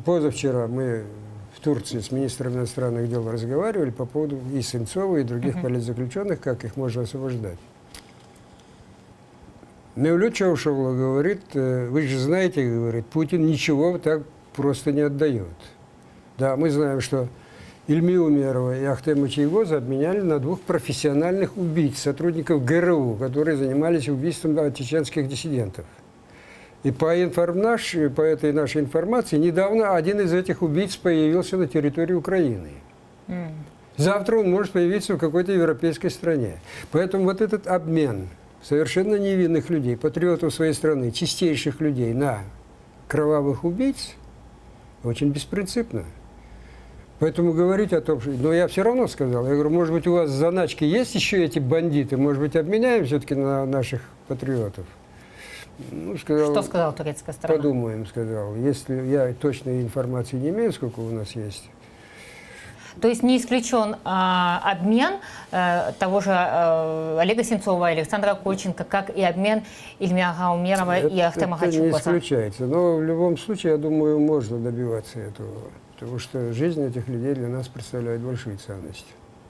Позавчера мы в Турции с министром иностранных дел разговаривали по поводу и Сенцова, и других политзаключенных, как их можно освобождать. Мевлют Чавушоглу говорит, вы же знаете, говорит, Путин ничего так просто не отдает. Да, мы знаем, что Ильмию Умерова и Ахтема Чайгоза обменяли на двух профессиональных убийц, сотрудников ГРУ, которые занимались убийством чеченских диссидентов. И по этой нашей информации, недавно один из этих убийц появился на территории Украины. Завтра он может появиться в какой-то европейской стране. Поэтому вот этот обмен совершенно невинных людей, патриотов своей страны, чистейших людей на кровавых убийц очень беспринципно. Поэтому говорить о том, что... Но я все равно сказал, я говорю, может быть, у вас в заначке есть еще эти бандиты, может быть, обменяем все-таки на наших патриотов? Ну, сказал, что сказала турецкая сторона? Подумаем, сказал. Если я точной информации не имею, сколько у нас есть. То есть не исключен обмен того же Олега Сенцова, Александра Кольченко, как и обмен Ильмия Умерова и Ахтема Чайгоза? Это не исключается. Но в любом случае, я думаю, можно добиваться этого. Потому что жизнь этих людей для нас представляет большую ценность.